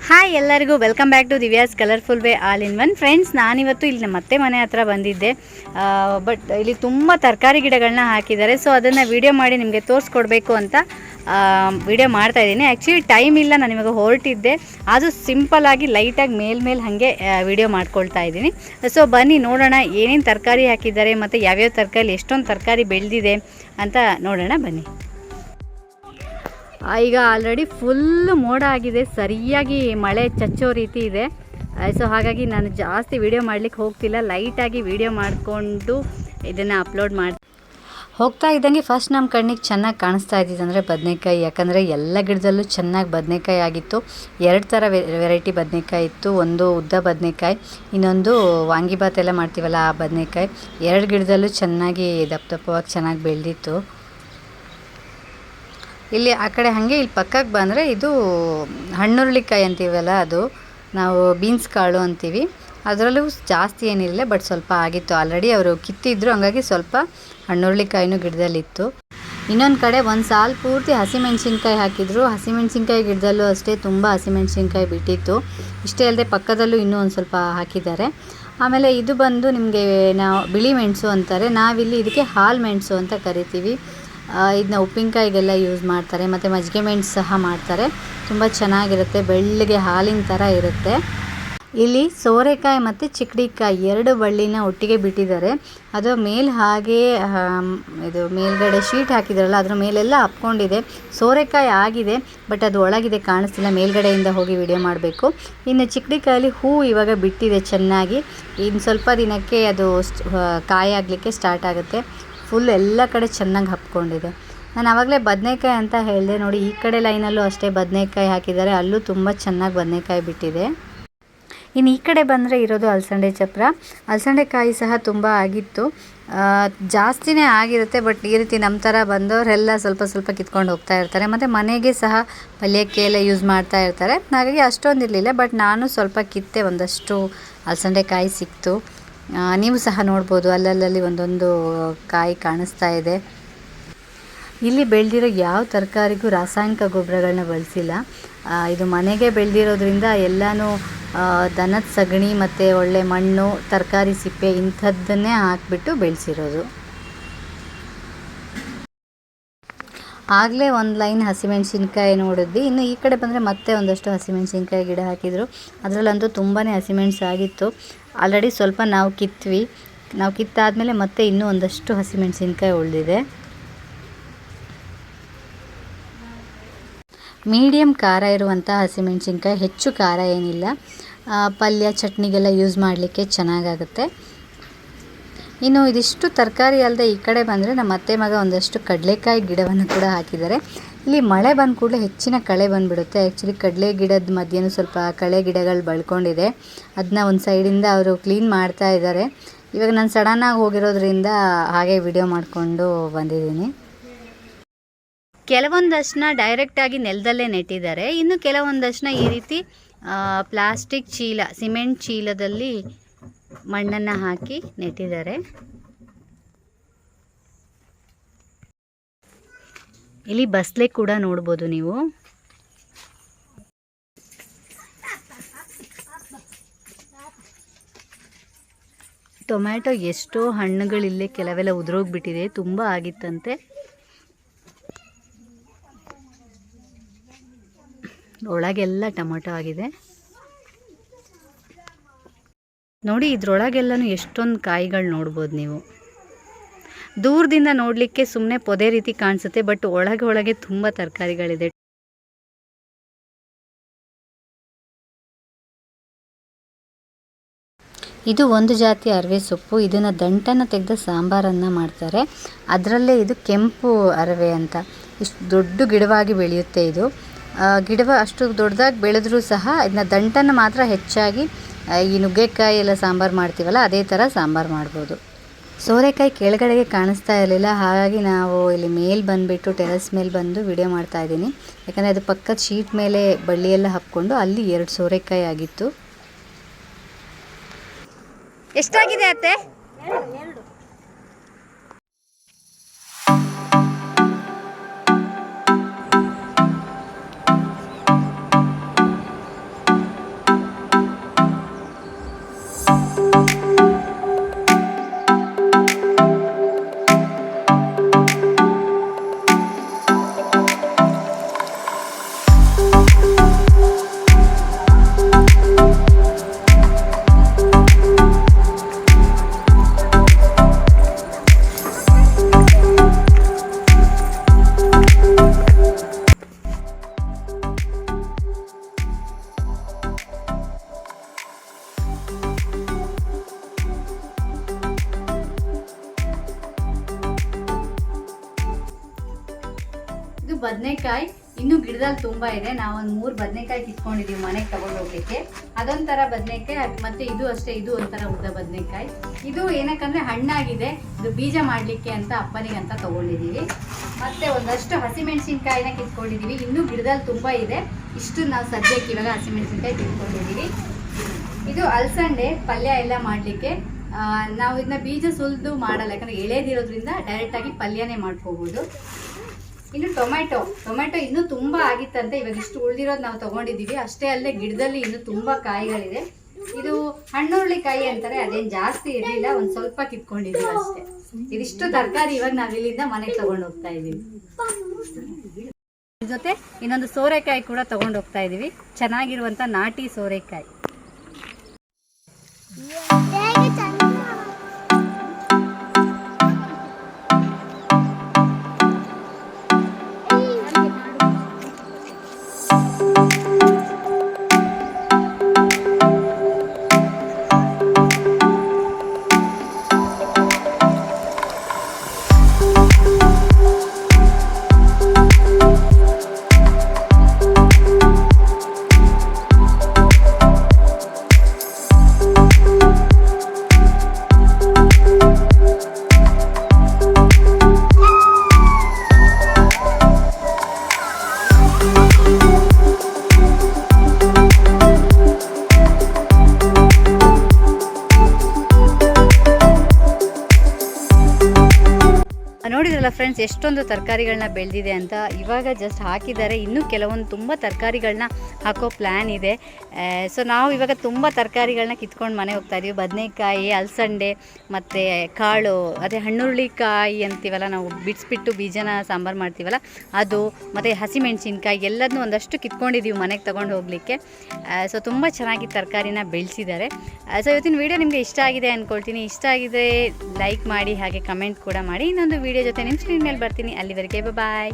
Hi ಎಲ್ಲರಿಗೂ welcome back to Divya's colourful way all in one. Friends, ನಾನಿವತ್ತು ಇಲ್ಲಿ ನಮ್ಮ ಅತ್ತೆ ಮನೆ ಹತ್ರ ಬಂದಿದ್ದೆ. ಬಟ್ ಇಲ್ಲಿ ತುಂಬ ತರಕಾರಿ ಗಿಡಗಳನ್ನ ಹಾಕಿದ್ದಾರೆ. ಸೊ ಅದನ್ನು ವಿಡಿಯೋ ಮಾಡಿ ನಿಮಗೆ ತೋರಿಸ್ಕೊಡ್ಬೇಕು ಅಂತ ವಿಡಿಯೋ ಮಾಡ್ತಾಯಿದ್ದೀನಿ. ಆ್ಯಕ್ಚುಲಿ ಟೈಮ್ ಇಲ್ಲ, ನಾನು ಇವಾಗ ಹೊರಟಿದ್ದೆ. ಅದು ಸಿಂಪಲ್ಲಾಗಿ ಲೈಟಾಗಿ ಮೇಲ್ಮೇಲೆ ಹಾಗೆ ವಿಡಿಯೋ ಮಾಡ್ಕೊಳ್ತಾ ಇದ್ದೀನಿ. ಸೊ ಬನ್ನಿ ನೋಡೋಣ ಏನೇನು ತರಕಾರಿ ಹಾಕಿದ್ದಾರೆ ಮತ್ತು ಯಾವ್ಯಾವ ತರಕಾರಿ, ಎಷ್ಟೊಂದು ತರಕಾರಿ ಬೆಳೆದಿದೆ ಅಂತ ನೋಡೋಣ ಬನ್ನಿ. ಈಗ ಆಲ್ರೆಡಿ ಫುಲ್ ಮೋಡ ಆಗಿದೆ, ಸರಿಯಾಗಿ ಮಳೆ ಚಚ್ಚೋ ರೀತಿ ಇದೆ. ಸೊ ಹಾಗಾಗಿ ನಾನು ಜಾಸ್ತಿ ವಿಡಿಯೋ ಮಾಡಲಿಕ್ಕೆ ಹೋಗ್ತಿಲ್ಲ, ಲೈಟಾಗಿ ವಿಡಿಯೋ ಮಾಡಿಕೊಂಡು ಇದನ್ನು ಅಪ್ಲೋಡ್ ಮಾಡಿ ಹೋಗ್ತಾ ಇದ್ದಂಗೆ ಫಸ್ಟ್ ನಮ್ಮ ಕಣ್ಣಿಗೆ ಚೆನ್ನಾಗಿ ಕಾಣಿಸ್ತಾ ಇದ್ದಿದ್ದು ಅಂದರೆ ಬದನೆಕಾಯಿ. ಯಾಕಂದರೆ ಎಲ್ಲ ಗಿಡದಲ್ಲೂ ಚೆನ್ನಾಗಿ ಬದನೆಕಾಯಿ ಆಗಿತ್ತು. 2 ಥರ ವೆರೈಟಿ ಬದನೆಕಾಯಿ ಇತ್ತು. ಒಂದು ಉದ್ದ ಬದನೆಕಾಯಿ, ಇನ್ನೊಂದು ವಾಂಗಿಬಾತ್ ಎಲ್ಲ ಮಾಡ್ತೀವಲ್ಲ ಆ ಬದನೆಕಾಯಿ. 2 ಗಿಡದಲ್ಲೂ ಚೆನ್ನಾಗಿ ದಪ್ಪ ದಪ್ಪವಾಗಿ ಚೆನ್ನಾಗಿ ಬೆಳೆದಿತ್ತು. ಇಲ್ಲಿ ಆ ಕಡೆ ಹಾಗೆ ಇಲ್ಲಿ ಪಕ್ಕಕ್ಕೆ ಬಂದರೆ ಇದು ಹಣ್ಣುರುಳಿಕಾಯಿ ಅಂತೀವಲ್ಲ, ಅದು ನಾವು ಬೀನ್ಸ್ ಕಾಳು ಅಂತೀವಿ. ಅದರಲ್ಲೂ ಜಾಸ್ತಿ ಏನಿರಲಿಲ್ಲ, ಬಟ್ ಸ್ವಲ್ಪ ಆಗಿತ್ತು. ಆಲ್ರೆಡಿ ಅವರು ಕಿತ್ತಿದ್ರು, ಹಂಗಾಗಿ ಸ್ವಲ್ಪ ಹಣ್ಣುರುಳಿಕಾಯಿನೂ ಗಿಡದಲ್ಲಿತ್ತು. ಇನ್ನೊಂದು ಕಡೆ ಒಂದು ಸಾಲು ಪೂರ್ತಿ ಹಸಿಮೆಣ್ಸಿನ್ಕಾಯಿ ಹಾಕಿದ್ರು. ಹಸಿಮೆಣ್ಸಿನ್ಕಾಯಿ ಗಿಡದಲ್ಲೂ ಅಷ್ಟೇ ತುಂಬ ಹಸಿಮೆಣ್ಸಿನ್ಕಾಯಿ ಬಿಟ್ಟಿತ್ತು. ಇಷ್ಟೇ ಅಲ್ಲದೆ ಪಕ್ಕದಲ್ಲೂ ಇನ್ನೂ ಒಂದು ಸ್ವಲ್ಪ ಹಾಕಿದ್ದಾರೆ. ಆಮೇಲೆ ಇದು ಬಂದು ನಿಮಗೆ ನಾವು ಬಿಳಿ ಮೆಣಸು ಅಂತಾರೆ, ನಾವಿಲ್ಲಿ ಇದಕ್ಕೆ ಹಾಲು ಮೆಣಸು ಅಂತ ಕರಿತೀವಿ. ಇದನ್ನ ಉಪ್ಪಿನಕಾಯಿಗೆಲ್ಲ ಯೂಸ್ ಮಾಡ್ತಾರೆ, ಮತ್ತು ಮಜ್ಜಿಗೆ ಮೆಣಸು ಸಹ ಮಾಡ್ತಾರೆ. ತುಂಬ ಚೆನ್ನಾಗಿರುತ್ತೆ, ಬೆಳ್ಳಗೆ ಹಾಲಿನ ಥರ ಇರುತ್ತೆ. ಇಲ್ಲಿ ಸೋರೆಕಾಯಿ ಮತ್ತು ಚಿಕ್ಕಡಿಕಾಯಿ 2 ಬಳ್ಳಿನ ಒಟ್ಟಿಗೆ ಬಿಟ್ಟಿದ್ದಾರೆ. ಅದು ಮೇಲೆ ಹಾಗೆ ಇದು ಮೇಲ್ಗಡೆ ಶೀಟ್ ಹಾಕಿದ್ರಲ್ಲ, ಅದ್ರ ಮೇಲೆಲ್ಲ ಹಪ್ಕೊಂಡಿದೆ. ಸೋರೆಕಾಯಿ ಆಗಿದೆ, ಬಟ್ ಅದು ಒಳಗಿದೆ ಕಾಣಿಸ್ತಿಲ್ಲ, ಮೇಲ್ಗಡೆಯಿಂದ ಹೋಗಿ ವಿಡಿಯೋ ಮಾಡಬೇಕು. ಇನ್ನು ಚಿಕ್ಕಡಿಕಾಯಲ್ಲಿ ಹೂ ಇವಾಗ ಬಿಟ್ಟಿದೆ ಚೆನ್ನಾಗಿ. ಇನ್ನು ಸ್ವಲ್ಪ ದಿನಕ್ಕೆ ಅದು ಕಾಯಿ ಆಗಲಿಕ್ಕೆ ಸ್ಟಾರ್ಟ್ ಆಗುತ್ತೆ. ಫುಲ್ ಎಲ್ಲ ಕಡೆ ಚೆನ್ನಾಗಿ ಹಪ್ಕೊಂಡಿದೆ. ನಾನು ಆವಾಗಲೇ ಬದನೆಕಾಯಿ ಅಂತ ಹೇಳಿದೆ ನೋಡಿ, ಈ ಕಡೆ ಲೈನಲ್ಲೂ ಅಷ್ಟೇ ಬದನೆಕಾಯಿ ಹಾಕಿದ್ದಾರೆ, ಅಲ್ಲೂ ತುಂಬ ಚೆನ್ನಾಗಿ ಬದನೆಕಾಯಿ ಬಿಟ್ಟಿದೆ. ಇನ್ನು ಈ ಕಡೆ ಬಂದರೆ ಇರೋದು ಅಲಸಂಡೆ ಚಪ್ರ. ಅಲಸಂಡೆಕಾಯಿ ಸಹ ತುಂಬ ಆಗಿತ್ತು, ಜಾಸ್ತಿನೇ ಆಗಿರುತ್ತೆ. ಬಟ್ ಈ ರೀತಿ ನಮ್ಮ ಥರ ಬಂದವರೆಲ್ಲ ಸ್ವಲ್ಪ ಸ್ವಲ್ಪ ಕಿತ್ಕೊಂಡು ಹೋಗ್ತಾ ಇರ್ತಾರೆ, ಮತ್ತು ಮನೆಗೆ ಸಹ ಪಲ್ಯಕ್ಕೆ ಎಲ್ಲ ಯೂಸ್ ಮಾಡ್ತಾ ಇರ್ತಾರೆ. ಹಾಗಾಗಿ ಅಷ್ಟೊಂದಿರಲಿಲ್ಲ, ಬಟ್ ನಾನು ಸ್ವಲ್ಪ ಕಿತ್ತೆ, ಒಂದಷ್ಟು ಅಲಸಂಡೆಕಾಯಿ ಸಿಕ್ತು. ನೀವು ಸಹ ನೋಡ್ಬೋದು, ಅಲ್ಲಲ್ಲಿ ಒಂದೊಂದು ಕಾಯಿ ಕಾಣಿಸ್ತಾ ಇದೆ. ಇಲ್ಲಿ ಬೆಳೆದಿರೋ ಯಾವ ತರಕಾರಿಗೂ ರಾಸಾಯನಿಕ ಗೊಬ್ಬರಗಳನ್ನ ಬಳಸಿಲ್ಲ. ಇದು ಮನೆಗೆ ಬೆಳೆದಿರೋದ್ರಿಂದ ಎಲ್ಲನೂ ದನದ ಸಗಣಿ ಮತ್ತು ಒಳ್ಳೆ ಮಣ್ಣು, ತರಕಾರಿ ಸಿಪ್ಪೆ ಇಂಥದ್ದನ್ನೇ ಹಾಕಿಬಿಟ್ಟು ಬೆಳೆಸಿರೋದು. ಆಗಲೇ ಒಂದು ಲೈನ್ ಹಸಿಮೆಣ್ಸಿನ್ಕಾಯಿ ನೋಡಿದ್ವಿ. ಇನ್ನು ಈ ಕಡೆ ಬಂದರೆ ಮತ್ತೆ ಒಂದಷ್ಟು ಹಸಿಮೆಣ್ಸಿನ್ಕಾಯಿ ಗಿಡ ಹಾಕಿದರು. ಅದರಲ್ಲಂತೂ ತುಂಬಾ ಹಸಿಮೆಣ್ಸು ಆಗಿತ್ತು. ಆಲ್ರೆಡಿ ಸ್ವಲ್ಪ ನಾವು ಕಿತ್ವಿ. ನಾವು ಕಿತ್ತಾದಮೇಲೆ ಮತ್ತೆ ಇನ್ನೂ ಒಂದಷ್ಟು ಹಸಿಮೆಣ್ಸಿನ್ಕಾಯಿ ಉಳಿದಿದೆ. ಮೀಡಿಯಮ್ ಖಾರ ಇರುವಂಥ ಹಸಿಮೆಣ್ಸಿನ್ಕಾಯಿ, ಹೆಚ್ಚು ಖಾರ ಏನಿಲ್ಲ. ಪಲ್ಯ ಚಟ್ನಿಗೆಲ್ಲ ಯೂಸ್ ಮಾಡಲಿಕ್ಕೆ ಚೆನ್ನಾಗಾಗುತ್ತೆ. ಇನ್ನು ಇದಿಷ್ಟು ತರಕಾರಿ ಅಲ್ಲದೆ ಈ ಕಡೆ ಬಂದರೆ ನಮ್ಮ ಅತ್ತೆ ಮಗ ಒಂದಷ್ಟು ಕಡಲೆಕಾಯಿ ಗಿಡವನ್ನು ಕೂಡ ಹಾಕಿದ್ದಾರೆ. ಇಲ್ಲಿ ಮಳೆ ಬಂದ ಕೂಡಲೇ ಹೆಚ್ಚಿನ ಕಳೆ ಬಂದುಬಿಡುತ್ತೆ. ಆ್ಯಕ್ಚುಲಿ ಕಡಲೆ ಗಿಡದ ಮಧ್ಯೆನೂ ಸ್ವಲ್ಪ ಕಳೆ ಗಿಡಗಳು ಬೆಳ್ಕೊಂಡಿದೆ. ಅದನ್ನ ಒಂದು ಸೈಡಿಂದ ಅವರು ಕ್ಲೀನ್ ಮಾಡ್ತಾ ಇದ್ದಾರೆ. ಇವಾಗ ನಾನು ಸಡನ್ನಾಗಿ ಹೋಗಿರೋದ್ರಿಂದ ಹಾಗೆ ವಿಡಿಯೋ ಮಾಡಿಕೊಂಡು ಬಂದಿದ್ದೀನಿ. ಕೆಲವೊಂದಷ್ಟನ್ನ ಡೈರೆಕ್ಟಾಗಿ ನೆಲದಲ್ಲೇ ನೆಟ್ಟಿದ್ದಾರೆ, ಇನ್ನು ಕೆಲವೊಂದಷ್ಟನ್ನ ಈ ರೀತಿ ಪ್ಲಾಸ್ಟಿಕ್ ಚೀಲ, ಸಿಮೆಂಟ್ ಚೀಲದಲ್ಲಿ ಮಣ್ಣನ್ನು ಹಾಕಿ ನೆಟ್ಟಿದ್ದಾರೆ. ಇಲ್ಲಿ ಬಸ್ಲೆ ಕೂಡ ನೋಡ್ಬೋದು ನೀವು. ಟೊಮ್ಯಾಟೊ ಎಷ್ಟೋ ಹಣ್ಣುಗಳಿಲ್ಲೇ ಕೆಲವೆಲ್ಲ ಉದುರೋಗ್ಬಿಟ್ಟಿದೆ, ತುಂಬ ಆಗಿತ್ತಂತೆ. ಒಳಗೆಲ್ಲ ಟೊಮೆಟೊ ಆಗಿದೆ ನೋಡಿ. ಇದ್ರೊಳಗೆಲ್ಲನೂ ಎಷ್ಟೊಂದು ಕಾಯಿಗಳು ನೋಡ್ಬೋದು ನೀವು. ದೂರದಿಂದ ನೋಡಲಿಕ್ಕೆ ಸುಮ್ಮನೆ ಪೊದೆ ರೀತಿ ಕಾಣಿಸುತ್ತೆ, ಬಟ್ ಒಳಗೆ ತುಂಬ ತರಕಾರಿಗಳಿದೆ. ಇದು ಒಂದು ಜಾತಿ ಅರವೆ ಸೊಪ್ಪು. ಇದನ್ನು ದಂಟನ್ನು ತೆಗೆದು ಸಾಂಬಾರನ್ನು ಮಾಡ್ತಾರೆ. ಅದರಲ್ಲೇ ಇದು ಕೆಂಪು ಅರವೆ ಅಂತ. ಇಷ್ಟು ದೊಡ್ಡ ಗಿಡವಾಗಿ ಬೆಳೆಯುತ್ತೆ ಇದು. ಗಿಡವ ಅಷ್ಟು ದೊಡ್ಡದಾಗಿ ಬೆಳೆದ್ರೂ ಸಹ ಇದನ್ನ ದಂಟನ್ನು ಮಾತ್ರ ಹೆಚ್ಚಾಗಿ ಈ ನುಗ್ಗೆಕಾಯಿ ಎಲ್ಲ ಸಾಂಬಾರು ಮಾಡ್ತೀವಲ್ಲ, ಅದೇ ಥರ ಸಾಂಬಾರು ಮಾಡ್ಬೋದು. ಸೋರೆಕಾಯಿ ಕೆಳಗಡೆಗೆ ಕಾಣಿಸ್ತಾ ಇರಲಿಲ್ಲ, ಹಾಗಾಗಿ ನಾವು ಇಲ್ಲಿ ಮೇಲೆ ಬಂದುಬಿಟ್ಟು ಟೆರೆಸ್ ಮೇಲೆ ಬಂದು ವಿಡಿಯೋ ಮಾಡ್ತಾ ಇದ್ದೀನಿ. ಯಾಕಂದರೆ ಅದು ಪಕ್ಕದ ಶೀಟ್ ಮೇಲೆ ಬಳ್ಳಿಯೆಲ್ಲ ಹಾಕ್ಕೊಂಡು ಅಲ್ಲಿ 2 ಸೋರೆಕಾಯಿ ಆಗಿತ್ತು. ಎಷ್ಟಾಗಿದೆ ಅತ್ತೆ? 2. ಬದನೆಕಾಯಿ ಇನ್ನೂ ಗಿಡದಲ್ಲಿ ತುಂಬ ಇದೆ. ನಾವೊಂದು 3 ಬದನೆಕಾಯಿ ಕಿತ್ಕೊಂಡಿದ್ದೀವಿ ಮನೆಗೆ ತಗೊಂಡು ಹೋಗ್ಲಿಕ್ಕೆ. ಅದೊಂಥರ ಬದನೆಕಾಯಿ, ಮತ್ತೆ ಇದು ಅಷ್ಟೇ, ಇದು ಒಂಥರ ಉದ್ದ ಬದನೆಕಾಯಿ. ಇದು ಏನಕ್ಕಂದ್ರೆ ಹಣ್ಣಾಗಿದೆ, ಇದು ಬೀಜ ಮಾಡಲಿಕ್ಕೆ ಅಂತ ಅಪ್ಪನಿಗಂತ ತಗೊಂಡಿದ್ದೀವಿ. ಮತ್ತೆ ಒಂದಷ್ಟು ಹಸಿಮೆಣಸಿನ್ಕಾಯಿನ ಕಿತ್ಕೊಂಡಿದ್ದೀವಿ, ಇನ್ನೂ ಗಿಡದಲ್ಲಿ ತುಂಬ ಇದೆ. ಇಷ್ಟು ನಾವು ಸದ್ಯಕ್ಕೆ ಇವಾಗ ಹಸಿಮೆಣಸಿನ್ಕಾಯಿ ಕಿತ್ಕೊಂಡಿದ್ದೀವಿ. ಇದು ಅಲಸಂಡೆ ಪಲ್ಯ ಎಲ್ಲ ಮಾಡಲಿಕ್ಕೆ. ನಾವು ಇದನ್ನ ಬೀಜ ಸುಲಿದು ಮಾಡಲ್ಲ, ಯಾಕಂದರೆ ಎಳೆದಿರೋದ್ರಿಂದ ಡೈರೆಕ್ಟಾಗಿ ಪಲ್ಯನೇ ಮಾಡ್ಕೋಬೋದು. ಇನ್ನು ಟೊಮೆಟೊ ಇನ್ನೂ ತುಂಬ ಆಗಿತ್ತಂತೆ, ಇವಾಗ ಇಷ್ಟು ಉಳಿದಿರೋದು ನಾವು ತೊಗೊಂಡಿದ್ದೀವಿ. ಅಷ್ಟೇ ಅಲ್ಲದೆ ಗಿಡದಲ್ಲಿ ಇನ್ನೂ ತುಂಬ ಕಾಯಿಗಳಿದೆ. ಇದು ಹಣ್ಣುರುಳಿಕಾಯಿ ಅಂತಾರೆ, ಅದೇನು ಜಾಸ್ತಿ ಇರಲಿಲ್ಲ, ಒಂದು ಸ್ವಲ್ಪ ಕಿತ್ಕೊಂಡಿದ್ದೀವಿ ಅಷ್ಟೇ. ಇದಿಷ್ಟು ತರಕಾರಿ ಇವಾಗ ನಾವು ಇಲ್ಲಿಂದ ಮನೆಗೆ ತೊಗೊಂಡು ಹೋಗ್ತಾ ಇದ್ದೀವಿ. ಜೊತೆ ಇನ್ನೊಂದು ಸೋರೆಕಾಯಿ ಕೂಡ ತೊಗೊಂಡು ಹೋಗ್ತಾ ಇದ್ದೀವಿ, ಚೆನ್ನಾಗಿರುವಂಥ ನಾಟಿ ಸೋರೆಕಾಯಿ. ನೋಡಿದ್ರಲ್ಲ ಫ್ರೆಂಡ್ಸ್, ಎಷ್ಟೊಂದು ತರಕಾರಿಗಳನ್ನ ಬೆಳೆದಿದೆ ಅಂತ. ಇವಾಗ ಜಸ್ಟ್ ಹಾಕಿದ್ದಾರೆ, ಇನ್ನೂ ಕೆಲವೊಂದು ತುಂಬ ತರಕಾರಿಗಳನ್ನ ಹಾಕೋ ಪ್ಲ್ಯಾನ್ ಇದೆ. ಸೊ ನಾವು ಇವಾಗ ತುಂಬ ತರಕಾರಿಗಳನ್ನ ಕಿತ್ಕೊಂಡು ಮನೆ ಹೋಗ್ತಾ ಇದೀವಿ. ಬದನೆಕಾಯಿ, ಅಲಸಂಡೆ, ಮತ್ತು ಕಾಳು, ಅದೇ ಹಣ್ಣುರುಳಿಕಾಯಿ ಅಂತೀವಲ್ಲ ನಾವು, ಬಿಡಿಸ್ಬಿಟ್ಟು ಬೀಜನ ಸಾಂಬಾರು ಮಾಡ್ತೀವಲ್ಲ ಅದು, ಮತ್ತು ಹಸಿಮೆಣಸಿನ್ಕಾಯಿ ಎಲ್ಲದನ್ನೂ ಒಂದಷ್ಟು ಕಿತ್ಕೊಂಡಿದ್ದೀವಿ ಮನೆಗೆ ತೊಗೊಂಡು ಹೋಗಲಿಕ್ಕೆ. ಸೊ ತುಂಬ ಚೆನ್ನಾಗಿ ತರಕಾರಿನ ಬೆಳೆಸಿದ್ದಾರೆ. ಸೊ ಇವತ್ತಿನ ವೀಡಿಯೋ ನಿಮಗೆ ಇಷ್ಟ ಆಗಿದೆ ಅಂದ್ಕೊಳ್ತೀನಿ. ಇಷ್ಟ ಆಗಿದ್ರೆ ಲೈಕ್ ಮಾಡಿ, ಹಾಗೆ ಕಮೆಂಟ್ ಕೂಡ ಮಾಡಿ. ಇನ್ನೊಂದು ವೀಡಿಯೋ ಜೊತೆ ನಿಮ್ಮ ಸ್ಕ್ರೀನ್ ಮೇಲೆ ಬರ್ತೀನಿ. ಅಲ್ಲಿವರೆಗೆ ಬಾಯ್.